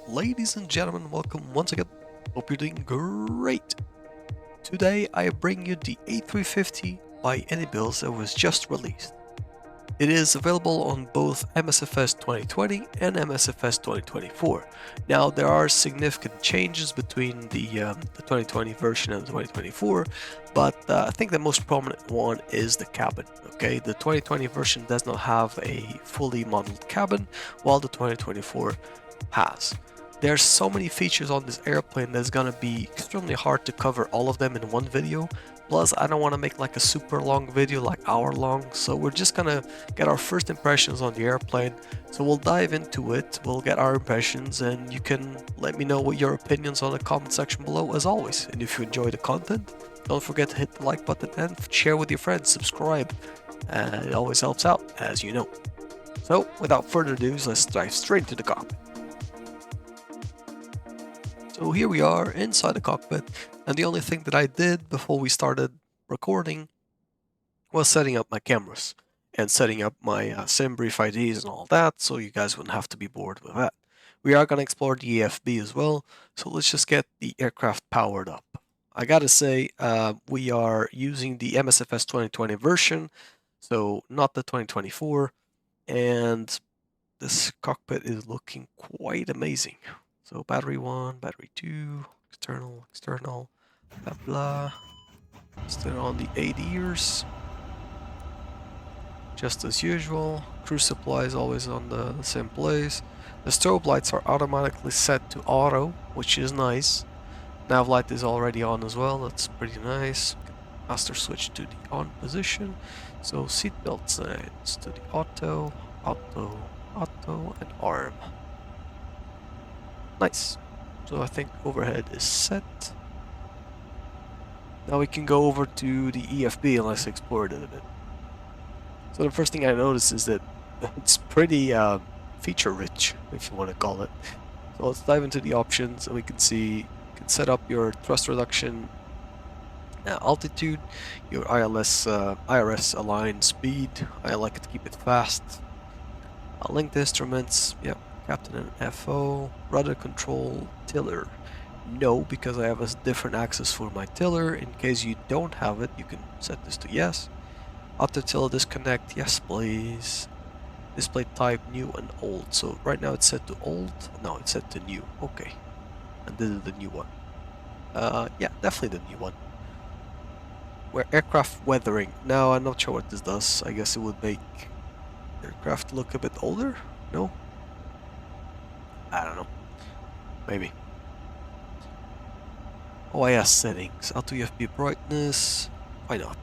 ladies and gentlemen, welcome once again. Hope you're doing great. Today I bring you the A350 by Inibuilds that was just released. It is available on both MSFS 2020 and MSFS 2024. Now there are significant changes between the 2020 version and the 2024, but I think the most prominent one is the cabin. Okay, the 2020 version does not have a fully modeled cabin, while the 2024 has. There's so many features on this airplane that it's gonna be extremely hard to cover all of them in one video. Plus, I don't want to make like a super long video, like hour long, so we're just gonna get our first impressions on the airplane. So we'll dive into it, we'll get our impressions, and you can let me know what your opinions on the comment section below as always. And if you enjoy the content, don't forget to hit the like button and share with your friends, subscribe. It always helps out, as you know. So without further ado, let's dive straight into the cockpit. So here we are inside the cockpit, and the only thing that I did before we started recording was setting up my cameras and setting up my SimBrief IDs and all that, so you guys wouldn't have to be bored with that. We are going to explore the EFB as well, so let's just get the aircraft powered up. I gotta say, we are using the MSFS 2020 version, so not the 2024, and this cockpit is looking quite amazing. So battery 1, battery 2, external, blah blah. Still on the 8 ears. Just as usual. Cruise supply is always on the same place. The strobe lights are automatically set to auto, which is nice. Nav light is already on as well, that's pretty nice. Master switch to the on position. So seatbelt signs to the auto, and arm. Nice. So I think overhead is set. Now we can go over to the EFB and let's explore it a bit. So the first thing I noticed is that it's pretty feature rich, if you want to call it. So let's dive into the options and we can see you can set up your thrust reduction altitude, your IRS aligned speed. I like it to keep it fast. Linked instruments, yep. Captain and FO, rudder control, tiller. No, because I have a different axis for my tiller. In case you don't have it, you can set this to yes. Auto tiller disconnect, yes please. Display type new and old. So right now it's set to old. No, it's set to new. Okay. And this is the new one. Yeah, definitely the new one. Where aircraft weathering. Now I'm not sure what this does. I guess it would make aircraft look a bit older? No? I don't know. Maybe. OIS settings. Auto EFB brightness. Why not?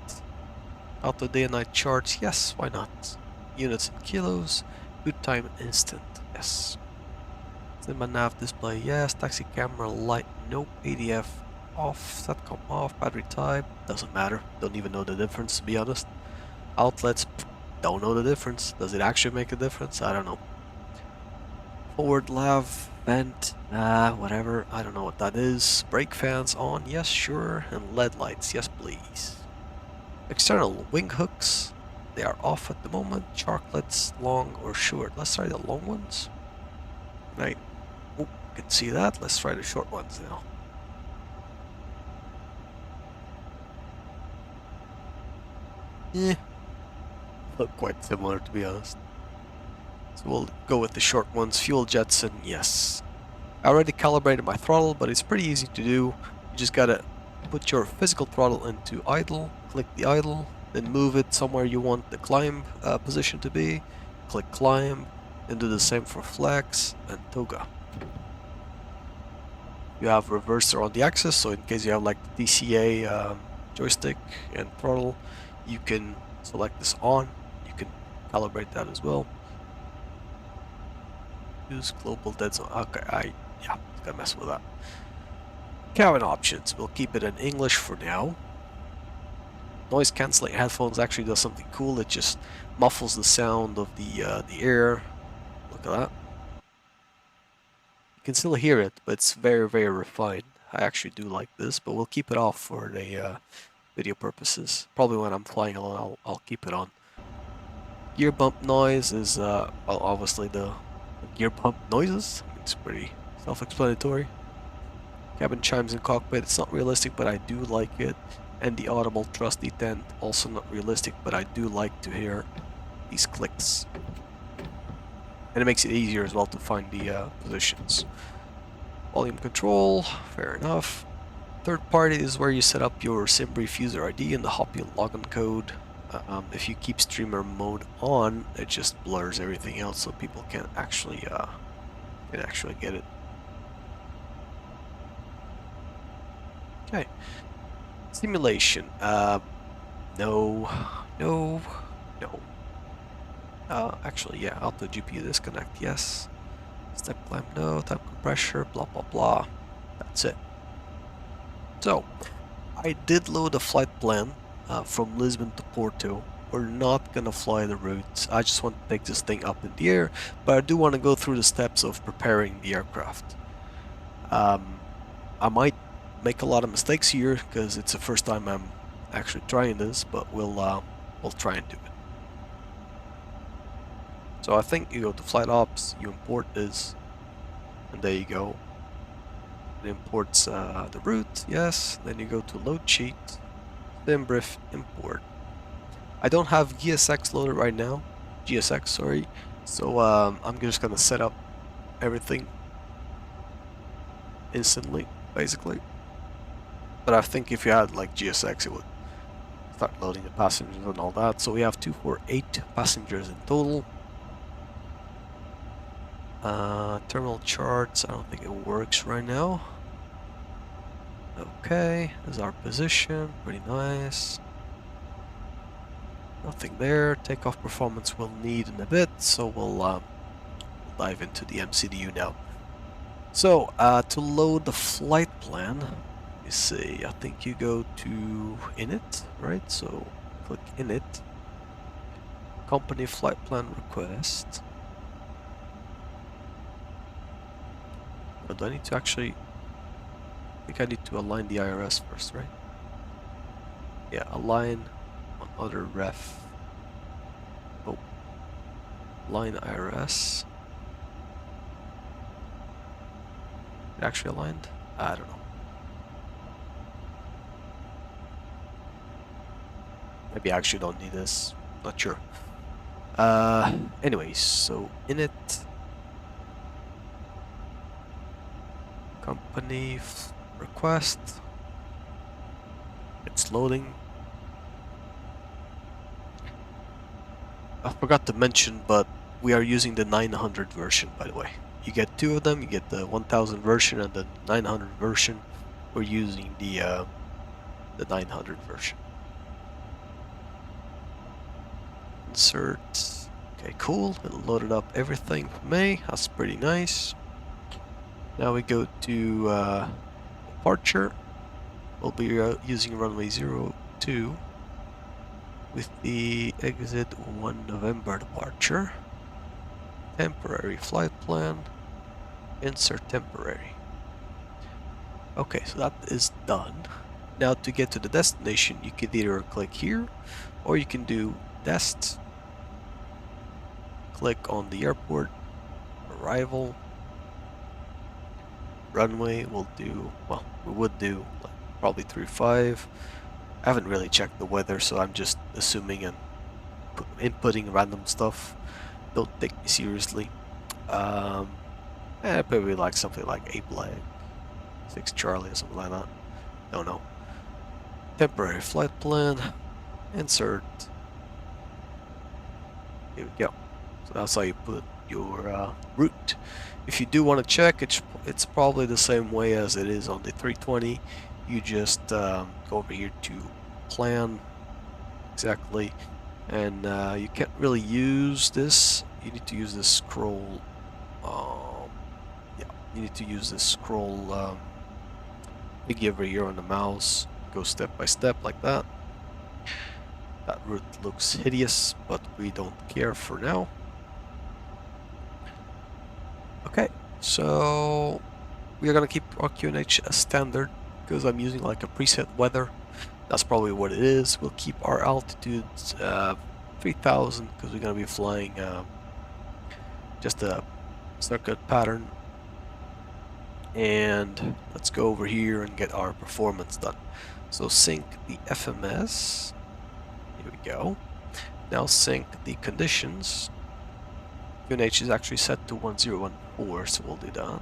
Auto day and night charts. Yes, why not? Units and kilos. Boot time instant. Yes. Cinema nav display. Yes. Taxi camera light. Nope. ADF off. Satcom off. Battery type. Doesn't matter. Don't even know the difference, to be honest. Outlets. Don't know the difference. Does it actually make a difference? I don't know. Forward lav, vent, whatever, I don't know what that is. Brake fans on, yes, sure. And LED lights, yes, please. External wing hooks, they are off at the moment. Sharklets, long or short. Let's try the long ones. Right. Oh, you can see that. Let's try the short ones now. Look quite similar, to be honest. So we'll go with the short ones. Fuel Jetson, yes. I already calibrated my throttle, but it's pretty easy to do. You just gotta put your physical throttle into idle, click the idle, then move it somewhere you want the climb position to be. Click climb, and do the same for flex and toga. You have reverser on the axis, so in case you have like the DCA joystick and throttle, you can select this on. You can calibrate that as well. Use global dead zone. Okay, yeah, gotta mess with that. Cabin options. We'll keep it in English for now. Noise cancelling headphones actually does something cool. It just muffles the sound of the air. Look at that. You can still hear it, but it's very, very refined. I actually do like this, but we'll keep it off for the video purposes. Probably when I'm flying alone, I'll keep it on. Gear bump noise is well, obviously the gear pump noises. It's pretty Self-explanatory. Cabin chimes in cockpit, it's not realistic, but I do like it. And the audible thrust detent, also not realistic, but I do like to hear these clicks. And it makes it easier as well to find the positions. Volume control, fair enough. Third party is where you set up your SimBrief user ID and the Hoppy login code. If you keep streamer mode on, it just blurs everything else, so people can actually get it. Okay. Simulation. No. Actually, yeah, auto GPU disconnect, yes. Step climb, no. Time compressor, blah blah blah. That's it. So, I did load a flight plan from Lisbon to Porto. We're not gonna fly the route. I just want to take this thing up in the air, but I do want to go through the steps of preparing the aircraft. I might make a lot of mistakes here because it's the first time I'm actually trying this, but we'll try and do it. So I think you go to Flight Ops, you import this, and there you go. It imports the route, yes. Then you go to Load Sheet, SimBrief, Import. I don't have GSX loaded right now, GSX, sorry. So I'm just gonna set up everything instantly, basically. But I think if you had like GSX, it would start loading the passengers and all that. So we have 248 passengers in total. Terminal charts, I don't think it works right now. Okay, there's our position, pretty nice. Nothing there. Takeoff performance we'll need in a bit, so we'll dive into the MCDU now. So, to load the flight plan, you see, I think you go to Init, right? So, click Init, company flight plan request. But do I need to actually, I think I need to align the IRS first, right? Yeah, align on other ref. Oh, line IRS. It actually aligned? I don't know. Maybe I actually don't need this. Not sure. Anyways, so Init. Company request. It's loading. I forgot to mention, but we are using the 900 version, by the way. You get two of them. You get the 1000 version and the 900 version. We're using the 900 version. Insert. Okay, cool. It loaded up everything for me. That's pretty nice. Now we go to departure. We'll be using runway 02 with the exit 1 November departure. Temporary flight plan. Insert temporary. Okay, so that is done. Now to get to the destination, you can either click here or you can do Dest. Click on the airport, arrival. Runway we'll do, well, we would do like probably 35. I haven't really checked the weather, so I'm just assuming and inputting random stuff. Don't take me seriously. Probably like something like 8 Black, 6 Charlie or something like that. Don't know. Temporary flight plan. Insert. Here we go. So that's how you put your route. If you do want to check, it's probably the same way as it is on the 320. You just go over here to plan exactly, and you can't really use this. You need to use this scroll. Yeah, you need to use this scroll thingy over here on the mouse. Go step by step like that. That route looks hideous, but we don't care for now. Okay, so we are gonna keep our QNH as standard because I'm using like a preset weather. That's probably what it is. We'll keep our altitude 3000 because we're gonna be flying just a circuit pattern. and let's go over here and get our performance done. So sync the FMS. Here we go. Now sync the conditions. QNH is actually set to 1014, so we'll do that.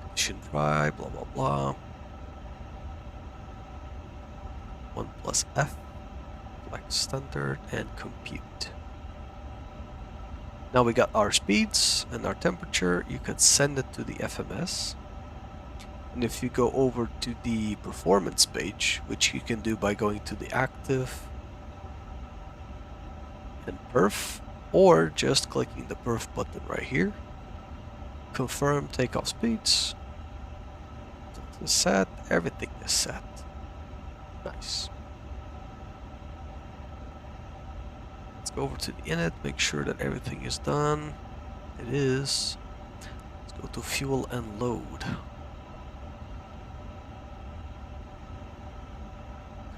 Condition try, blah blah blah. 1 plus F, like standard, and compute. Now we got our speeds and our temperature. You could send it to the FMS. And if you go over to the performance page, which you can do by going to the active and perf, or just clicking the perf button right here, confirm takeoff speeds. It's set, everything is set. Nice. Let's go over to the init, make sure that everything is done. It is. Let's go to fuel and load.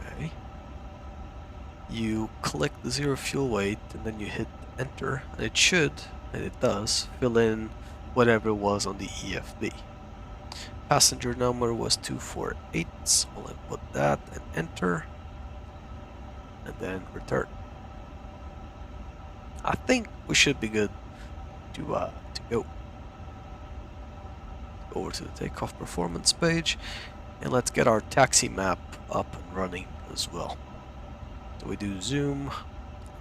Okay. You click the 0 fuel weight and then you hit enter, and it should, and it does, fill in whatever was on the EFB. Passenger number was 248, so I'll input that and enter, and then return. I think we should be good to go. Over to the takeoff performance page, and let's get our taxi map up and running as well. So we do zoom,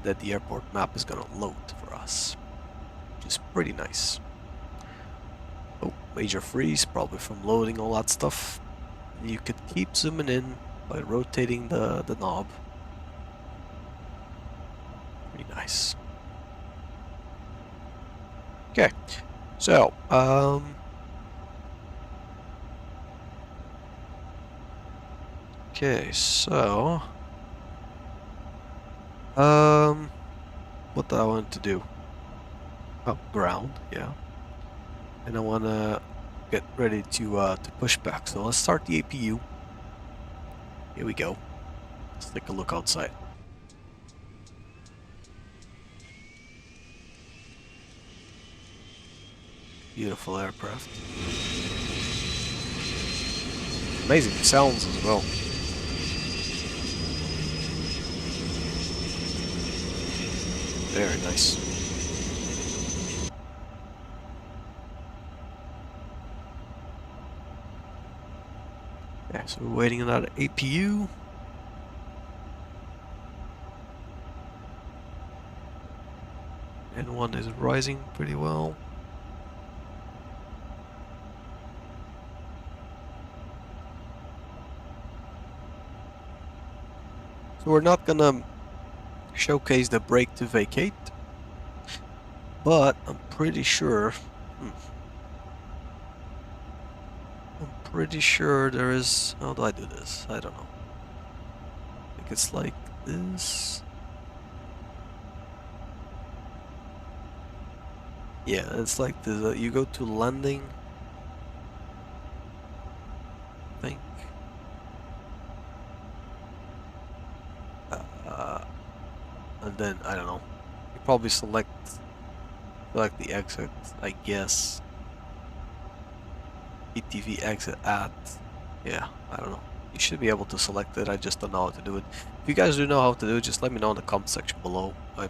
that the airport map is gonna load for us, which is pretty nice. Oh, major freeze, probably from loading all that stuff. You could keep zooming in by rotating the knob. Pretty nice. Okay, so what do I want to do? Oh, ground, yeah. And I want to get ready to push back. So let's start the APU. Here we go. Let's take a look outside. Beautiful aircraft. Amazing sounds as well. Very nice. Yeah, so we're waiting on that APU. And one is rising pretty well. So we're not gonna showcase the brake to vacate, but I'm pretty sure there is. How do I do this? I don't know. I think it's like this. Yeah, it's like the you go to landing, I think. And then I don't know. You probably select the exit, I guess. ETV exit at. Yeah, I don't know. You should be able to select it. I just don't know how to do it. If you guys do know how to do it, just let me know in the comment section below. I'm,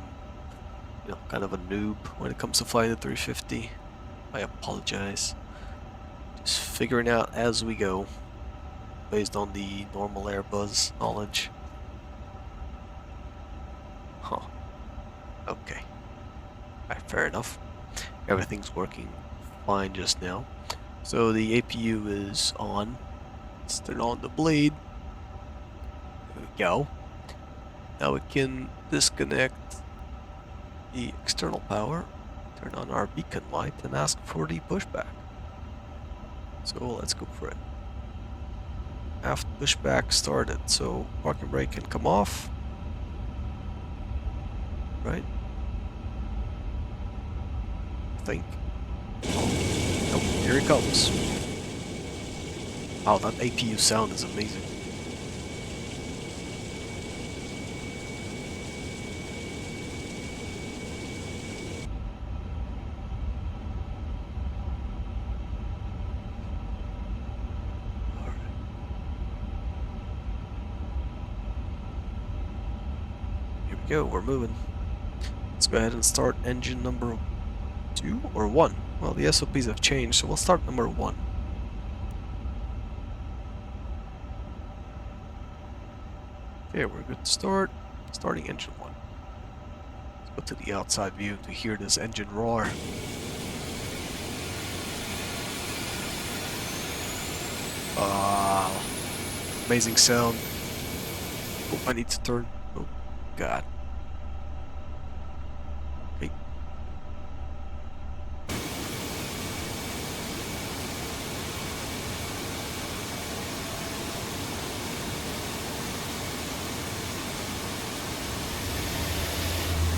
kind of a noob when it comes to flying the 350. I apologize. Just figuring out as we go, based on the normal Airbus knowledge. Huh. Okay. Alright, fair enough. Everything's working fine just now. So the APU is on. Let's turn on the blade. There we go. Now we can disconnect the external power, turn on our beacon light, and ask for the pushback. So let's go for it. Aft pushback started, so parking brake can come off. Right? I think. Oh, here it comes. Wow, that APU sound is amazing. go, we're moving. Let's go ahead and start engine number 2 or 1. Well, the SOPs have changed, so we'll start number 1. Okay, we're good to start. Starting engine 1. Let's go to the outside view to hear this engine roar. Amazing sound. Oh, I need to turn. Oh, God. Okay.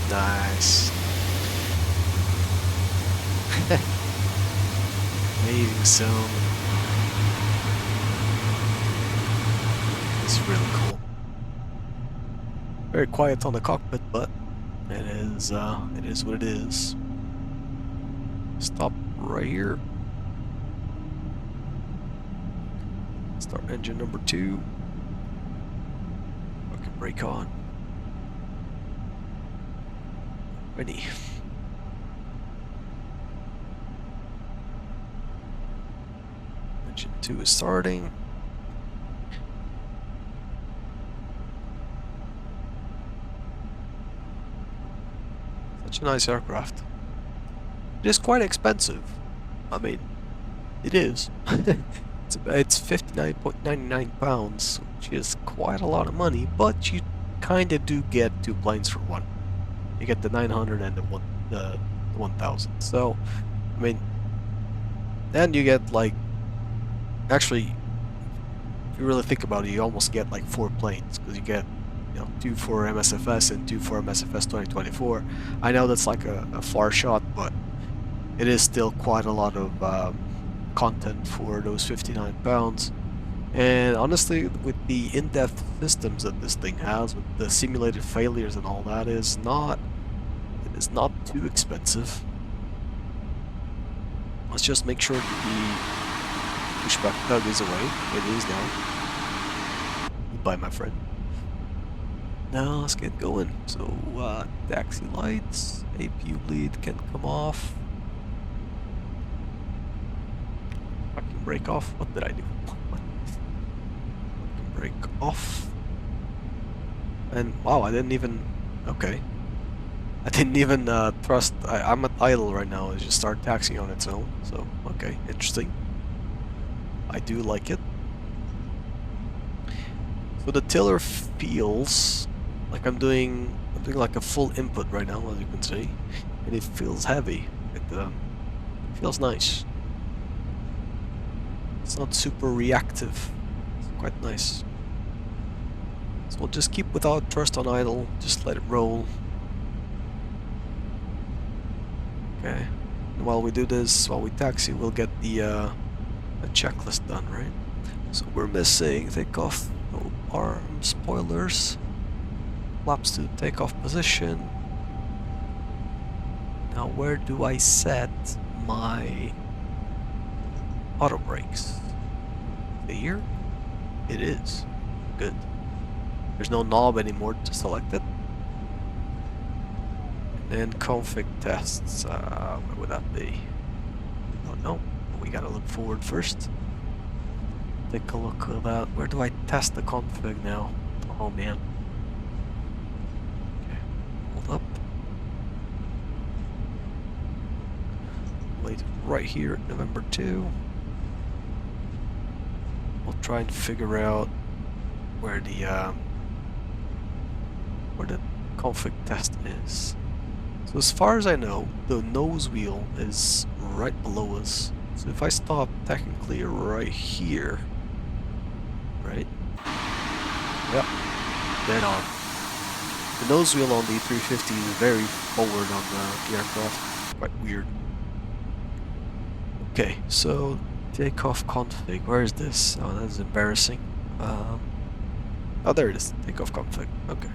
Nice. Amazing sound. It's really cool. Very quiet on the cockpit, but it is what it is. Stop right here. Start engine number 2. Fucking brake on. Ready. Engine 2 is starting. Such a nice aircraft. It is quite expensive. I mean, it is. It's 59.99 pounds, which is quite a lot of money, but you kinda do get 2 planes for one. You get the 900 and the 1000. So, I mean, and you get like, actually, if you really think about it, you almost get like 4 planes, because you get, you know, 2 for MSFS and 2 for MSFS 2024. I know that's like a far shot, but it is still quite a lot of content for those 59 pounds. And honestly, with the in-depth systems that this thing has, with the simulated failures and all that, it is not too expensive. Let's just make sure that the pushback tug is away. It is now. Goodbye, my friend. Now let's get going. So taxi lights, APU bleed can come off. Fucking brake off. What did I do? Fucking brake off. And wow, I didn't even. Okay. I didn't even thrust. I'm at idle right now. It just started taxiing on its own. So okay, interesting. I do like it. So the tiller feels like I'm doing like a full input right now, as you can see, and it feels heavy. It feels nice. It's not super reactive. It's quite nice. So we'll just keep without thrust on idle. Just let it roll. Okay. And while we do this, while we taxi, we'll get the checklist done, right? So we're missing takeoff. Arm spoilers, flaps to takeoff position. Now where do I set my auto brakes? Here? It is. Good. There's no knob anymore to select it. And then config tests, where would that be? Oh no, we gotta look forward first. Take a look at that. Where do I test the config now? Oh man. Okay, hold up. Wait, right here at November 2. We'll try and figure out where the config test is. So as far as I know, the nose wheel is right below us. So if I stop technically right here. Right? Yep. Dead on. The nose wheel on the A350 is very forward on the aircraft. Quite weird. Okay, so takeoff config. Where is this? Oh, that's embarrassing. Oh, there it is. Takeoff config. Okay.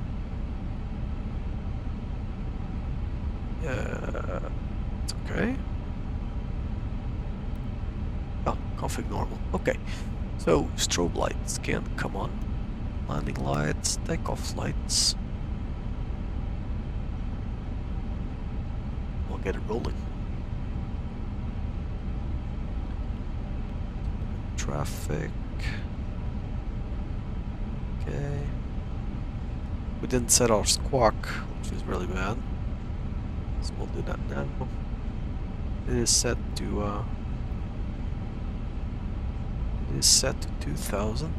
It's okay. Oh, config normal. Okay. So, strobe lights can come on. Landing lights, takeoff lights. get it rolling. Traffic. Okay. We didn't set our squawk, which is really bad. So we'll do that now. It is set to 2000.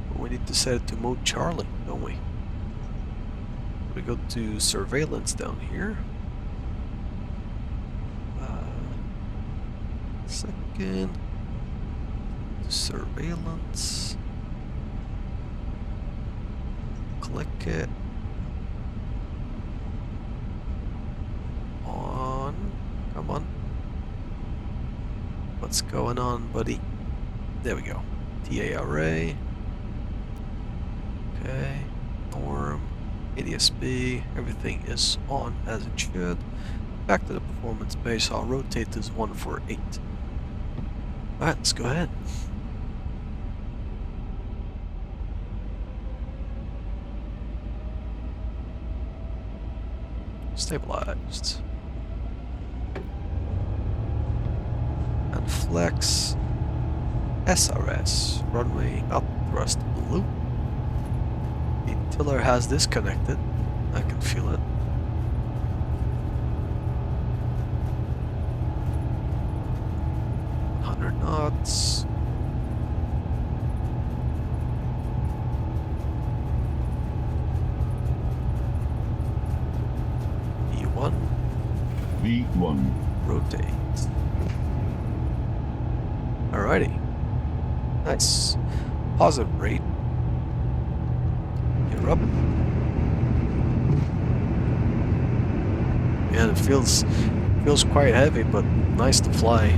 But we need to set it to mode Charlie, don't we? We go to surveillance down here. Second. Surveillance. Click it. On. Come on. What's going on, buddy? There we go. TARA. Okay. Norm. ADSB. Everything is on as it should. Back to the performance base. I'll rotate this 148. Alright, let's go ahead. Stabilized. And flex. SRS. Runway up, thrust blue. The tiller has disconnected. I can feel it. Knots. V1. V1. Rotate. Alrighty. Nice. Positive rate. Gear up. Yeah, it feels quite heavy, but nice to fly.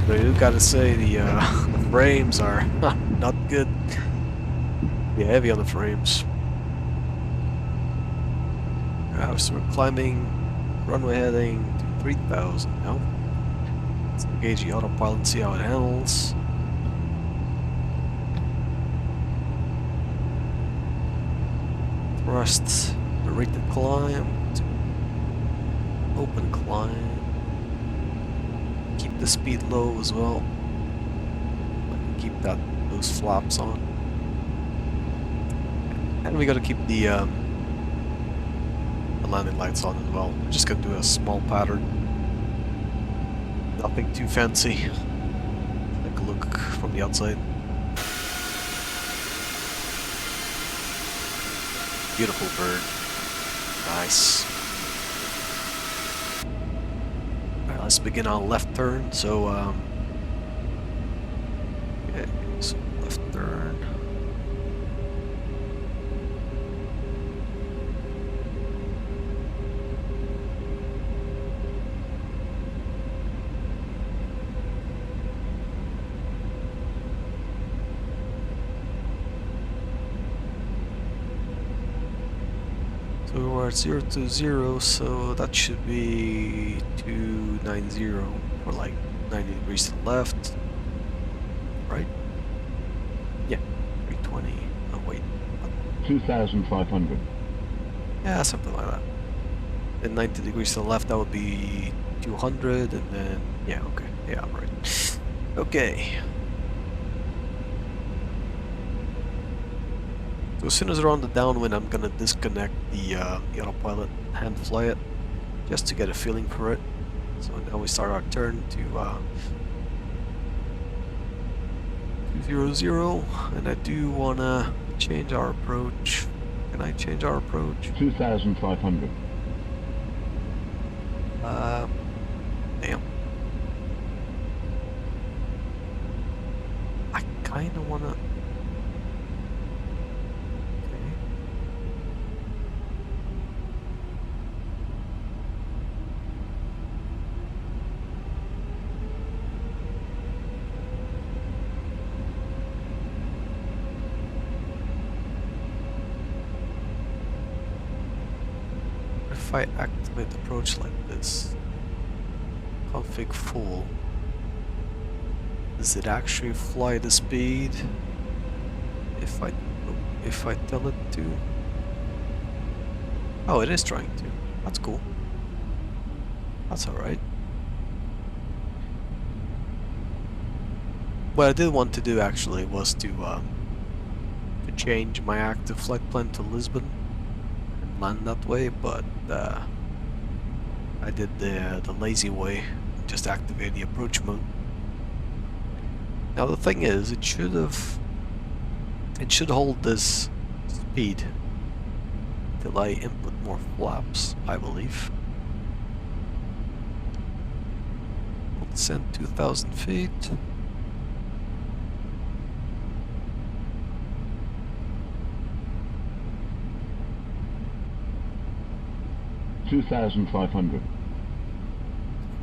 But I do gotta say the frames are not good. Be heavy on the frames. So we're climbing, runway heading to 3000 now. Let's engage the autopilot and see how it handles. Thrust the rate to climb to open climb. Keep the speed low as well. Keep those flaps on. And we gotta keep the landing lights on as well. We're just gonna do a small pattern. Nothing too fancy. Take a look from the outside. Beautiful bird. Nice. Alright, let's begin our left turn. So, okay, so left turn. So we're at 020, so that should be 290 for like 90 degrees to the left, right? Yeah, 320. Oh wait, 2,500. yeah, something like that. And 90 degrees to the left, that would be 200, and then yeah, okay, yeah, I'm right. Okay. So as soon as we're on the downwind, I'm gonna disconnect the autopilot and hand fly it, just to get a feeling for it. So now we start our turn to 200, and I do wanna change our approach. Can I change our approach? 2,500. Damn. I kinda wanna. If I activate the approach like this, config full, does it actually fly the speed if I tell it to? Oh, it is trying to. That's cool. That's alright. What I did want to do actually was to change my active flight plan to Lisbon and land that way, but I did the lazy way, just activate the approach mode. Now the thing is, it should hold this speed till I input more flaps, I believe. We'll descend 2,000 feet. $2,500.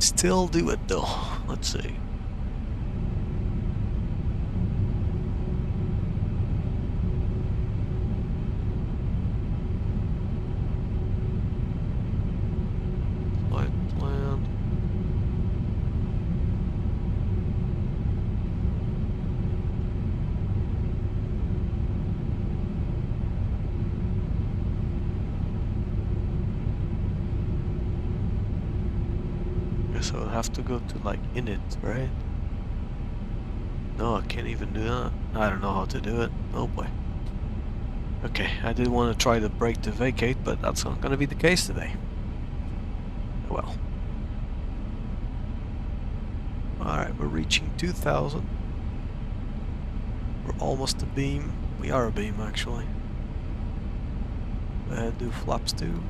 Still do it though. Let's see. Flight plan. So I'll have to go to like init, right? No, I can't even do that. I don't know how to do it. Oh boy. Okay, I did want to try the brake to vacate, but that's not going to be the case today. Well. Alright, we're reaching 2,000. We're almost a beam. We are a beam, actually. Go ahead, do flaps too.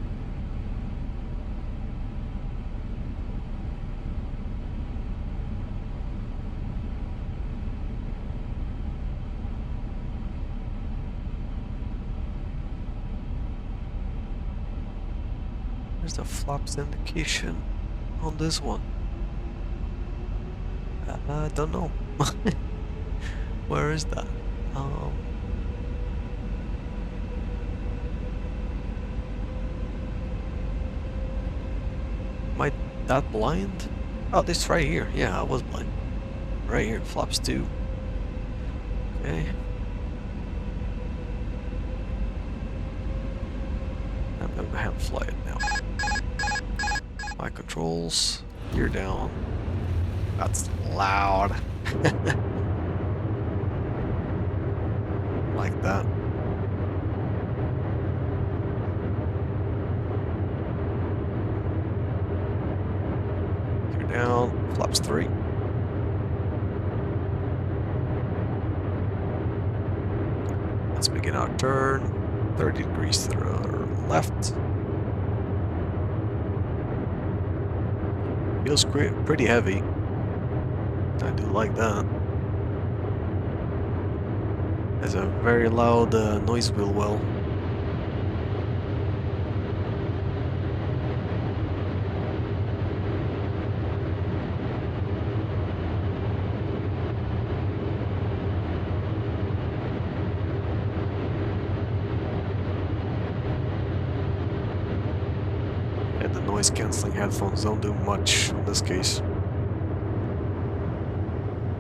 There's the flaps indication on this one. I don't know. Where is that? Am I that blind? Oh, this right here. Yeah, I was blind. Right here, flaps 2. Okay. I'm gonna hand fly it now. My controls, gear down. That's loud. Like that. Gear down, flaps 3. Let's begin our turn. 30 degrees to the left. Feels pretty heavy. I do like that. There's a very loud noise wheel well. And the noise cancelling headphones don't do much in this case.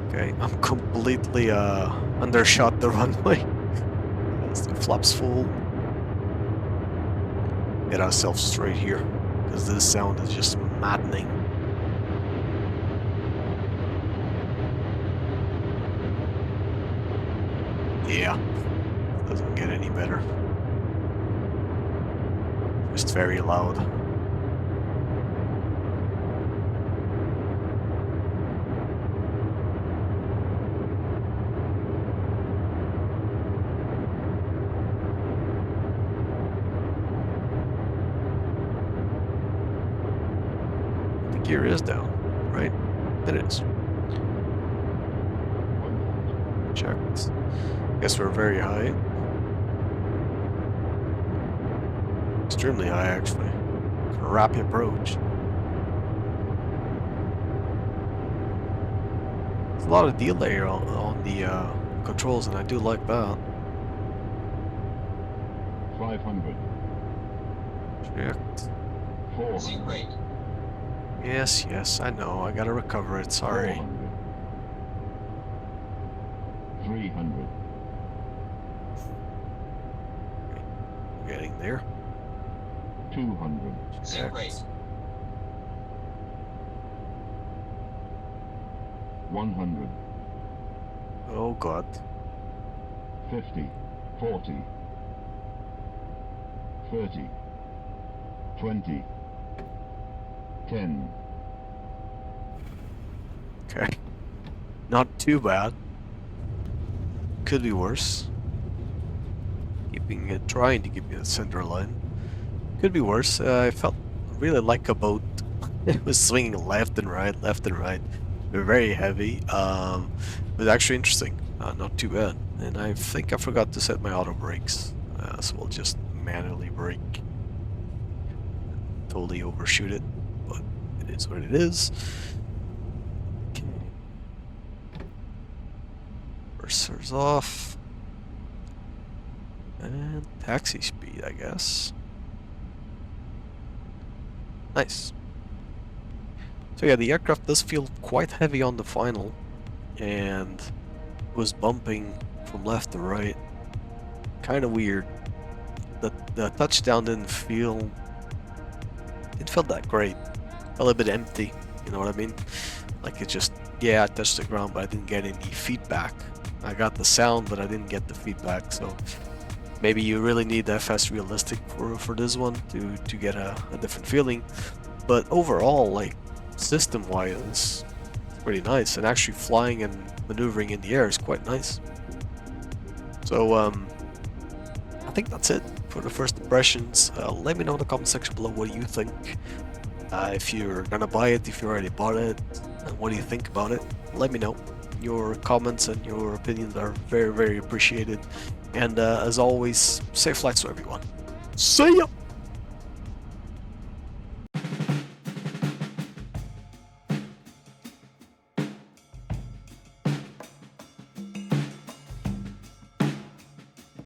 Okay, I'm completely undershot the runway. As the flaps full. Get ourselves straight here, because this sound is just maddening. Yeah, doesn't get any better. Just very loud. Gear is down, right? It is. Checked. Guess we're very high. Extremely high, actually. Rapid approach. There's a lot of delay on the controls, and I do like that. 500. Checked. 400. Yes, yes, I know. I gotta recover it. Sorry. 400. 300. Getting there. 200. Checked. 100, Oh god. 50, 40, 30, 20, 10, Okay. Not too bad. Could be worse. Trying to keep me the center line. Could be worse. I felt really like a boat. It was swinging left and right, left and right. Very heavy. But actually interesting. Not too bad. And I think I forgot to set my auto brakes. So we'll just manually brake. Totally overshoot it. But it is what it is. Okay. Cursors off. And taxi speed, I guess. Nice. So yeah, the aircraft does feel quite heavy on the final, and was bumping from left to right. Kind of weird. The touchdown didn't feel that great. A little bit empty, you know what I mean? Like it just, yeah, I touched the ground, but I didn't get any feedback. I got the sound, but I didn't get the feedback, so maybe you really need FS Realistic for this one to get a different feeling. But overall, like, system-wise, it's pretty nice, and actually flying and maneuvering in the air is quite nice. So, I think that's it for the first impressions. Let me know in the comment section below what you think. If you're gonna buy it, if you already bought it, and what do you think about it? Let me know. Your comments and your opinions are very, very appreciated. And as always, safe flights to everyone. See ya!